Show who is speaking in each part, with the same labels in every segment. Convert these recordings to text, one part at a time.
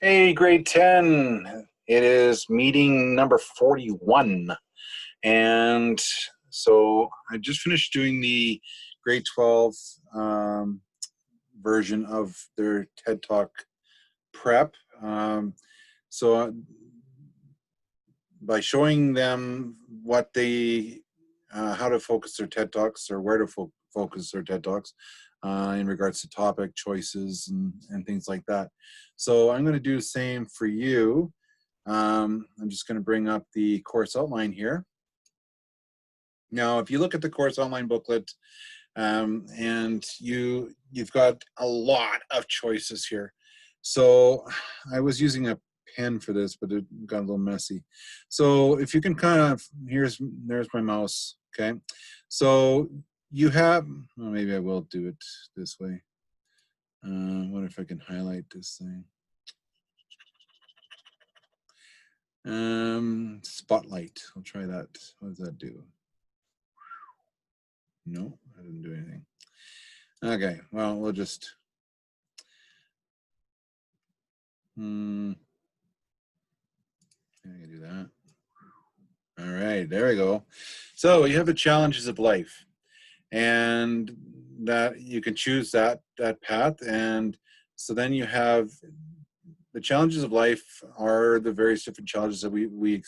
Speaker 1: Hey, grade 10. It is meeting number 41. And so I just finished doing the grade 12 version of their TED Talk prep. So by showing them what how to focus their TED Talks or where to focus their TED Talks in regards to topic choices and things like that. So I'm going to do the same for you. I'm just going to bring up the course outline here. Now, if you look at the course outline booklet, and you've got a lot of choices here. So I was using a pen for this, but it got a little messy. So if you can kind of, there's my mouse, okay? So you have, well, maybe I will do it this way. What if I can highlight this thing? Spotlight, I'll try that. What does that do? No, I didn't do anything. Okay, well, we'll just, I can do that. All right, there we go. So you have the challenges of life, and that you can choose that path. And so then you have the challenges of life are the various different challenges that we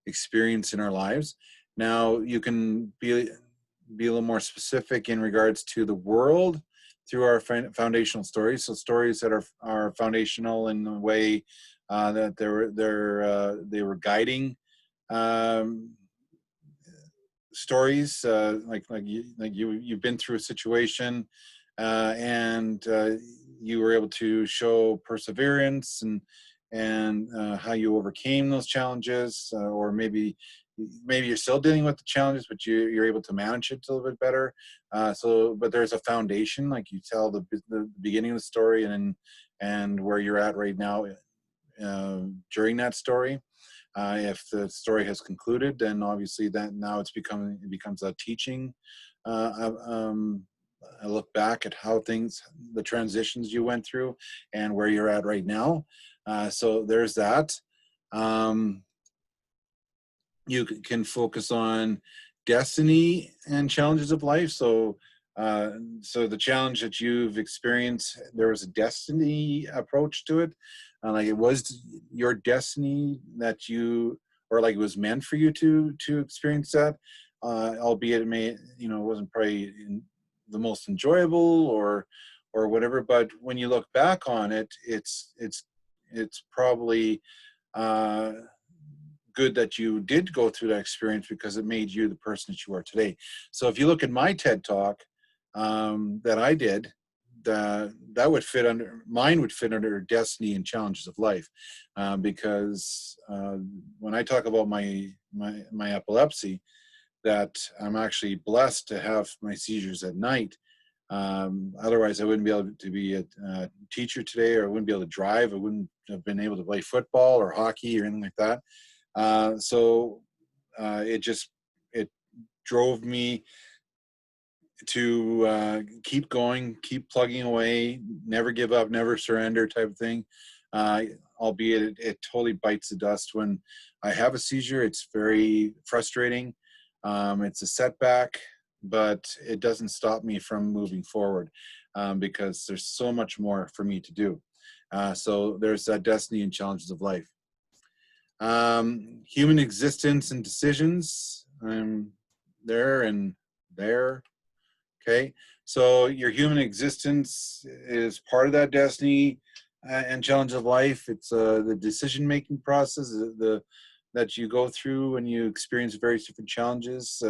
Speaker 1: experience in our lives. Now you can be a little more specific in regards to the world through our foundational stories. So stories that are foundational in the way that they were guiding stories, you've been through a situation and you were able to show perseverance and how you overcame those challenges, or maybe you're still dealing with the challenges, but you're able to manage it a little bit better. But there's a foundation, like you tell the beginning of the story and where you're at right now during that story. If the story has concluded, then obviously that now it becomes a teaching. I look back at the transitions you went through, and where you're at right now. So there's that. You can focus on destiny and challenges of life. So the challenge that you've experienced, there was a destiny approach to it. Like it was your destiny that or like it was meant for you to experience that, albeit it wasn't probably the most enjoyable or whatever. But when you look back on it, it's probably good that you did go through that experience, because it made you the person that you are today. So if you look at my TED Talk that I did, mine would fit under destiny and challenges of life, because when I talk about my epilepsy, that I'm actually blessed to have my seizures at night. Otherwise, I wouldn't be able to be a teacher today, or I wouldn't be able to drive. I wouldn't have been able to play football or hockey or anything like that. It drove me to keep going, keep plugging away, never give up, never surrender type of thing. Albeit it totally bites the dust when I have a seizure. It's very frustrating. It's a setback, but it doesn't stop me from moving forward, because there's so much more for me to do. So there's that destiny and challenges of life. Human existence and decisions. I'm there and there. Okay, so your human existence is part of that destiny and challenge of life. It's the decision-making process that you go through when you experience various different challenges.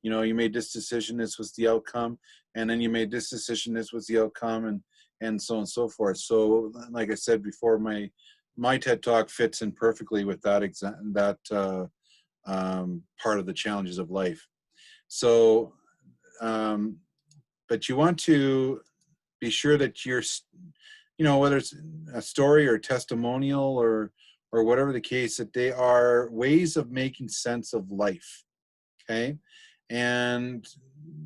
Speaker 1: You made this decision, this was the outcome, and then you made this decision, this was the outcome, and so on and so forth. So, like I said before, my TED Talk fits in perfectly with that part of the challenges of life. So. But you want to be sure that whether it's a story or testimonial or whatever the case, that they are ways of making sense of life. Okay. And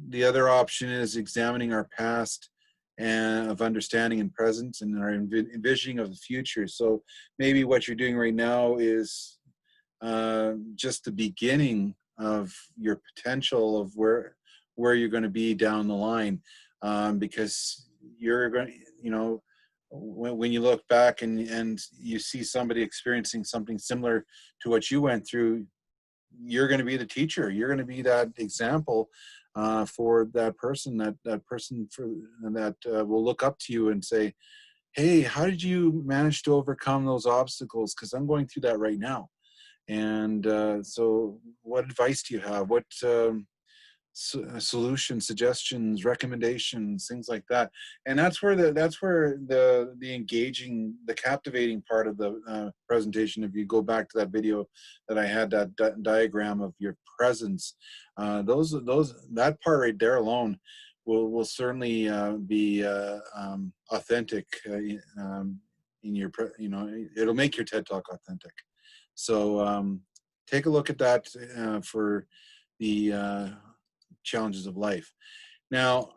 Speaker 1: the other option is examining our past and of understanding and presence, and our envisioning of the future. So maybe what you're doing right now is just the beginning of your potential of where you're going to be down the line, because you're going to, you know, when you look back and you see somebody experiencing something similar to what you went through, you're going to be the teacher. You're going to be that example for that person. That person for that will look up to you and say, "Hey, how did you manage to overcome those obstacles? Because I'm going through that right now." And so, what advice do you have? What solutions, suggestions, recommendations, things like that? And that's where the engaging, the captivating part of the presentation. If you go back to that video that I had, that diagram of your presence, those that part right there alone will certainly be authentic in your it'll make your TED Talk authentic. So take a look at that for the challenges of life. Now,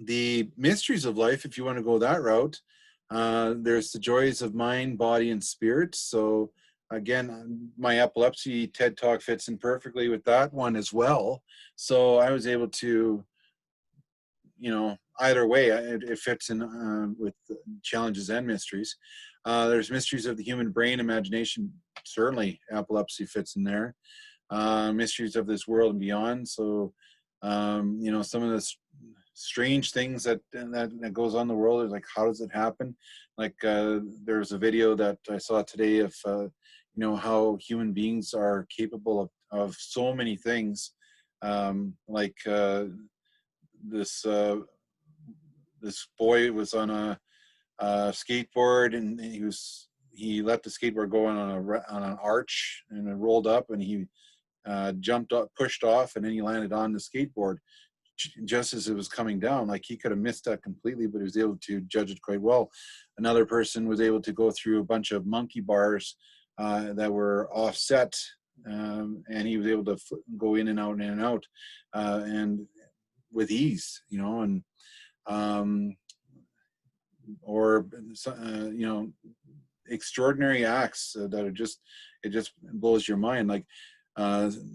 Speaker 1: the mysteries of life, if you want to go that route, there's the joys of mind, body, and spirit. So again, my epilepsy TED Talk fits in perfectly with that one as well. So I was able to, either way, it fits in with challenges and mysteries. There's mysteries of the human brain, imagination. Certainly, epilepsy fits in there. Mysteries of this world and beyond. So, some of the strange things that goes on in the world is like, how does it happen? Like, there's a video that I saw today of, how human beings are capable of so many things. Like this boy was on a skateboard, and he let the skateboard go on an arch, and it rolled up, and he jumped up, pushed off, and then he landed on the skateboard just as it was coming down. Like, he could have missed that completely, but he was able to judge it quite well. Another person was able to go through a bunch of monkey bars that were offset, and he was able to go in and out and in and out, and with ease, and or extraordinary acts that are it just blows your mind. Like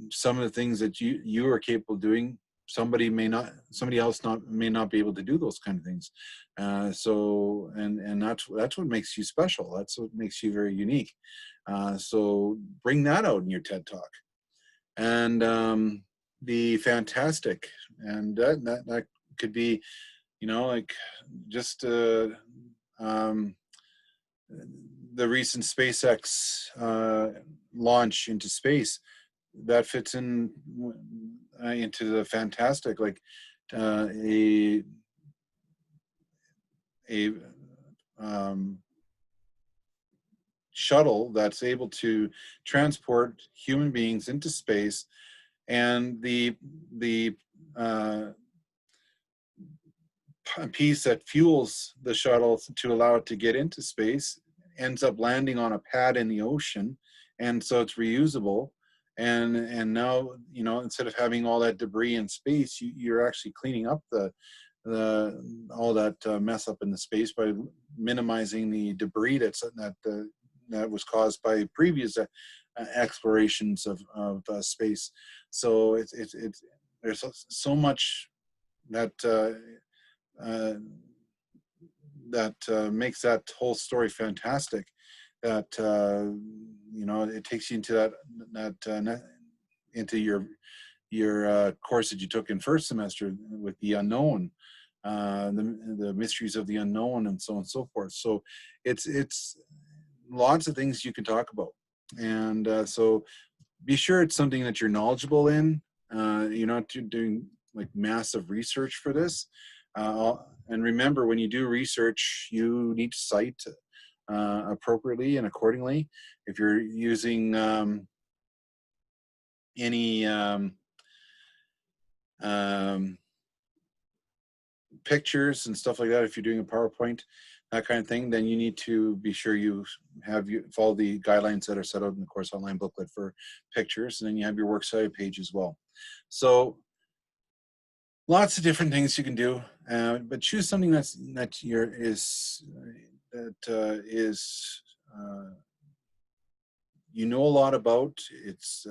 Speaker 1: some of the things that you are capable of doing, somebody else may not be able to do those kind of things. So that's what makes you special. That's what makes you very unique. So bring that out in your TED Talk. And the fantastic, and that could be, like just the recent SpaceX launch into space, that fits in into the fantastic, like a shuttle that's able to transport human beings into space, and the piece that fuels the shuttle to allow it to get into space ends up landing on a pad in the ocean, and so it's reusable. And now, instead of having all that debris in space, you're actually cleaning up the all that mess up in the space by minimizing the debris that was caused by previous explorations of space. So it's there's so much that makes that whole story fantastic, that it takes you into that into your course that you took in first semester with the unknown, the mysteries of the unknown, and so on and so forth. So it's lots of things you can talk about, and so be sure it's something that you're knowledgeable in. You're not doing like massive research for this. And remember, when you do research, you need to cite appropriately and accordingly. If you're using any pictures and stuff like that, if you're doing a PowerPoint, that kind of thing, then you need to be sure you follow the guidelines that are set out in the course online booklet for pictures, and then you have your works cited page as well. So Lots of different things you can do, but choose something that is you know a lot about. It's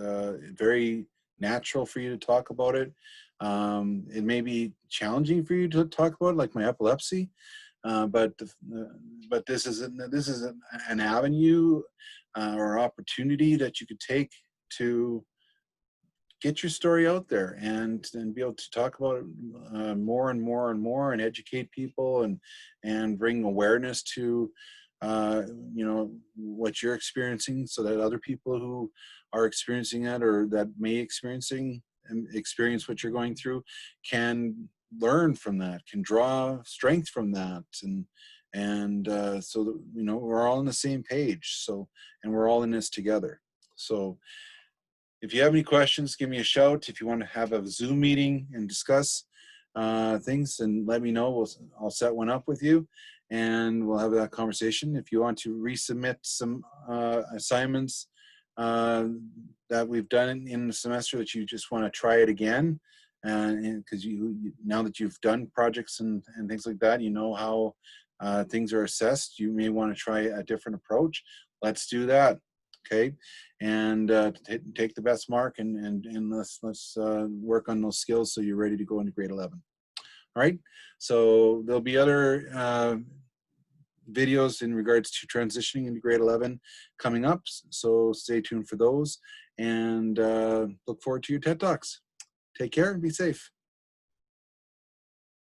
Speaker 1: very natural for you to talk about it. It may be challenging for you to talk about, like my epilepsy, but this is an avenue or opportunity that you could take to get your story out there and be able to talk about it more and more and more, and educate people and bring awareness to you know what you're experiencing, so that other people who are experiencing it or that may experience what you're going through can learn from that, can draw strength from that, and so that you know we're all on the same page. So, and we're all in this together. So if you have any questions, give me a shout. If you want to have a Zoom meeting and discuss things, then let me know. I'll set one up with you and we'll have that conversation. If you want to resubmit some assignments that we've done in the semester that you just want to try it again, and because now that you've done projects and things like that, you know how things are assessed, you may want to try a different approach. Let's do that. Okay, and take the best mark, and let's work on those skills so you're ready to go into grade 11. All right, so there'll be other videos in regards to transitioning into grade 11 coming up, so stay tuned for those, and look forward to your TED Talks. Take care and be safe.